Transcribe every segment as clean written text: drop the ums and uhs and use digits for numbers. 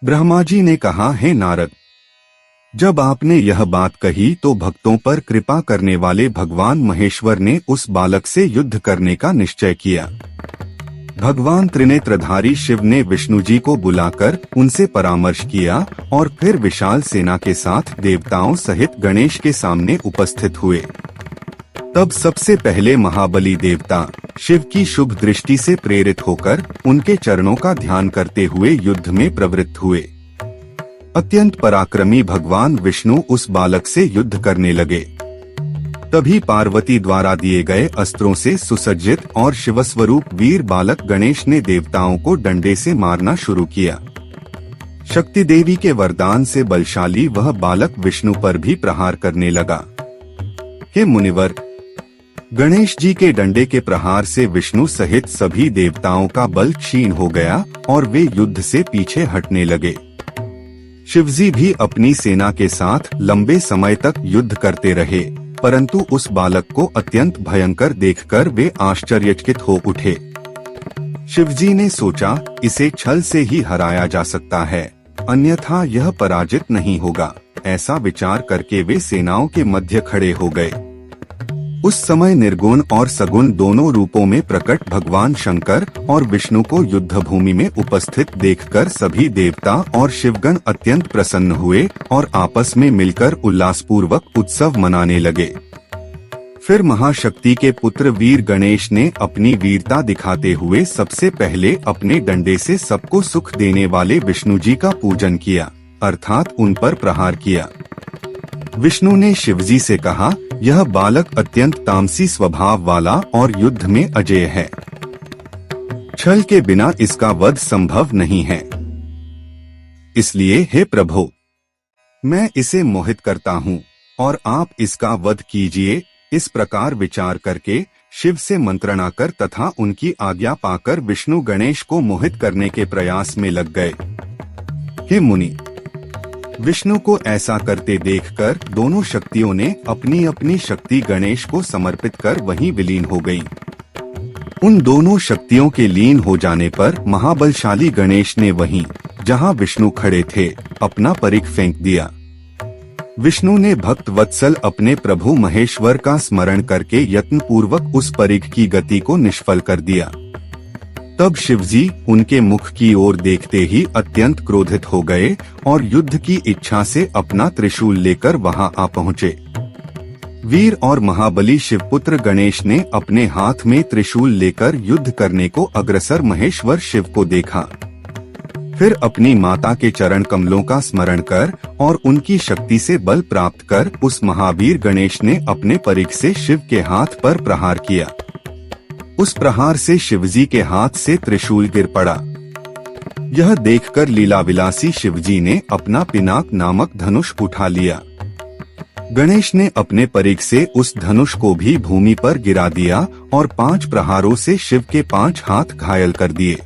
ब्रह्मा जी ने कहा, हे नारद, जब आपने यह बात कही तो भक्तों पर कृपा करने वाले भगवान महेश्वर ने उस बालक से युद्ध करने का निश्चय किया। भगवान त्रिनेत्रधारी शिव ने विष्णु जी को बुलाकर उनसे परामर्श किया और फिर विशाल सेना के साथ देवताओं सहित गणेश के सामने उपस्थित हुए। तब सबसे पहले महाबली देवता शिव की शुभ दृष्टि से प्रेरित होकर उनके चरणों का ध्यान करते हुए युद्ध में प्रवृत्त हुए। अत्यंत पराक्रमी भगवान विष्णु उस बालक से युद्ध करने लगे। तभी पार्वती द्वारा दिए गए अस्त्रों से सुसज्जित और शिवस्वरूप वीर बालक गणेश ने देवताओं को डंडे से मारना शुरू किया। शक्ति देवी के वरदान से बलशाली वह बालक विष्णु पर भी प्रहार करने लगा। हे मुनिवर, गणेश जी के डंडे के प्रहार से विष्णु सहित सभी देवताओं का बल क्षीण हो गया और वे युद्ध से पीछे हटने लगे। शिवजी भी अपनी सेना के साथ लंबे समय तक युद्ध करते रहे, परंतु उस बालक को अत्यंत भयंकर देखकर वे आश्चर्यचकित हो उठे। शिवजी ने सोचा, इसे छल से ही हराया जा सकता है, अन्यथा यह पराजित नहीं होगा। ऐसा विचार करके वे सेनाओं के मध्य खड़े हो गए। उस समय निर्गुण और सगुण दोनों रूपों में प्रकट भगवान शंकर और विष्णु को युद्ध भूमि में उपस्थित देखकर सभी देवता और शिवगण अत्यंत प्रसन्न हुए और आपस में मिलकर उल्लासपूर्वक उत्सव मनाने लगे। फिर महाशक्ति के पुत्र वीर गणेश ने अपनी वीरता दिखाते हुए सबसे पहले अपने डंडे से सबको सुख देने वाले विष्णु जी का पूजन किया, अर्थात उन पर प्रहार किया। विष्णु ने शिवजी से कहा, यह बालक अत्यंत तामसी स्वभाव वाला और युद्ध में अजेय है। छल के बिना इसका वध संभव नहीं है। इसलिए हे प्रभु, मैं इसे मोहित करता हूँ और आप इसका वध कीजिए। इस प्रकार विचार करके शिव से मंत्रणा कर तथा उनकी आज्ञा पाकर विष्णु गणेश को मोहित करने के प्रयास में लग गए। हे मुनि, विष्णु को ऐसा करते देखकर दोनों शक्तियों ने अपनी अपनी शक्ति गणेश को समर्पित कर वहीं विलीन हो गईं। उन दोनों शक्तियों के लीन हो जाने पर महाबलशाली गणेश ने वहीं जहां विष्णु खड़े थे अपना परिघ फेंक दिया। विष्णु ने भक्त वत्सल अपने प्रभु महेश्वर का स्मरण करके यत्नपूर्वक उस परिघ की गति को निष्फल कर दिया। तब शिवजी उनके मुख की ओर देखते ही अत्यंत क्रोधित हो गए और युद्ध की इच्छा से अपना त्रिशूल लेकर वहां आ पहुँचे। वीर और महाबली शिवपुत्र गणेश ने अपने हाथ में त्रिशूल लेकर युद्ध करने को अग्रसर महेश्वर शिव को देखा। फिर अपनी माता के चरण कमलों का स्मरण कर और उनकी शक्ति से बल प्राप्त कर उस महावीर गणेश ने अपने परिघ से शिव के हाथ पर प्रहार किया। उस प्रहार से शिवजी के हाथ से त्रिशूल गिर पड़ा। यह देखकर लीला विलासी शिवजी ने अपना पिनाक नामक धनुष उठा लिया। गणेश ने अपने परिघ से उस धनुष को भी भूमि पर गिरा दिया और 5 प्रहारों से शिव के 5 हाथ घायल कर दिए।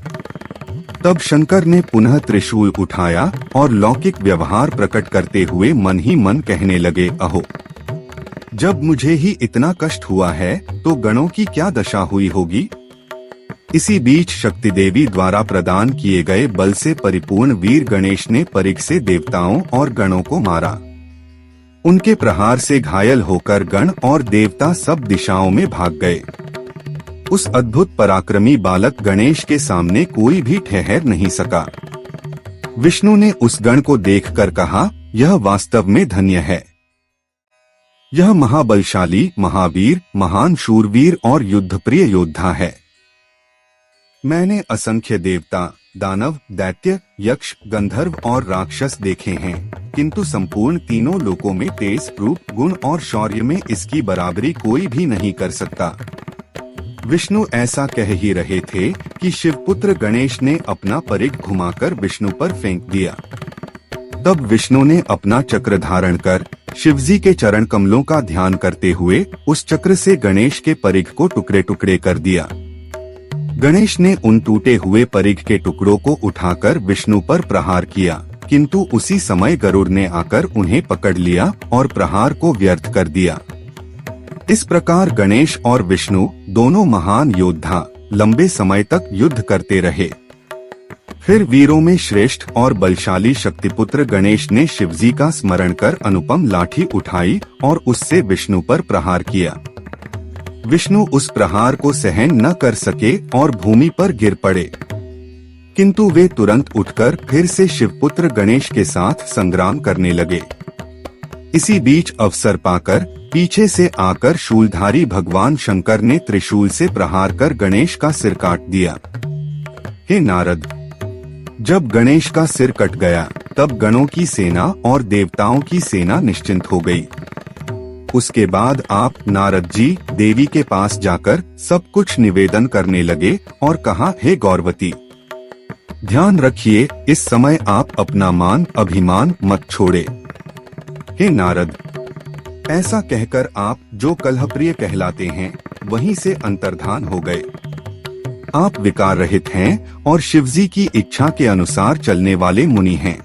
तब शंकर ने पुनः त्रिशूल उठाया और लौकिक व्यवहार प्रकट करते हुए मन ही मन कहने लगे, अहो, जब मुझे ही इतना कष्ट हुआ है तो गणों की क्या दशा हुई होगी। इसी बीच शक्ति देवी द्वारा प्रदान किए गए बल से परिपूर्ण वीर गणेश ने परिघ से देवताओं और गणों को मारा। उनके प्रहार से घायल होकर गण और देवता सब दिशाओं में भाग गए। उस अद्भुत पराक्रमी बालक गणेश के सामने कोई भी ठहर नहीं सका। विष्णु ने उस गण को देखकर कहा, यह वास्तव में धन्य है। यह महाबलशाली, महावीर, महान शूरवीर और युद्धप्रिय योद्धा है। मैंने असंख्य देवता, दानव, दैत्य, यक्ष, गंधर्व और राक्षस देखे हैं, किंतु संपूर्ण तीनों लोकों में तेज, रूप, गुण और शौर्य में इसकी बराबरी कोई भी नहीं कर सकता। विष्णु ऐसा कह ही रहे थे कि शिवपुत्र गणेश ने अपना परिघ घुमाकर विष्णु पर फेंक दिया। तब विष्णु ने अपना चक्र धारण कर शिवजी के चरण कमलों का ध्यान करते हुए उस चक्र से गणेश के परिघ को टुकड़े टुकड़े कर दिया। गणेश ने उन टूटे हुए परिघ के टुकड़ों को उठाकर विष्णु पर प्रहार किया, किंतु उसी समय गरुड़ ने आकर उन्हें पकड़ लिया और प्रहार को व्यर्थ कर दिया। इस प्रकार गणेश और विष्णु दोनों महान योद्धा लंबे समय तक युद्ध करते रहे। फिर वीरों में श्रेष्ठ और बलशाली शक्तिपुत्र गणेश ने शिवजी का स्मरण कर अनुपम लाठी उठाई और उससे विष्णु पर प्रहार किया। विष्णु उस प्रहार को सहन न कर सके और भूमि पर गिर पड़े, किंतु वे तुरंत उठकर फिर से शिवपुत्र गणेश के साथ संग्राम करने लगे। इसी बीच अवसर पाकर पीछे से आकर शूलधारी भगवान शंकर ने त्रिशूल से प्रहार कर गणेश का सिर काट दिया। हे नारद, जब गणेश का सिर कट गया तब गणों की सेना और देवताओं की सेना निश्चिंत हो गई। उसके बाद आप नारद जी देवी के पास जाकर सब कुछ निवेदन करने लगे और कहा, हे गौरवती, ध्यान रखिए, इस समय आप अपना मान अभिमान मत छोड़े। हे नारद, ऐसा कहकर आप जो कलहप्रिय कहलाते हैं वहीं से अंतर्धान हो गए। आप विकार रहित हैं और शिवजी की इच्छा के अनुसार चलने वाले मुनि हैं।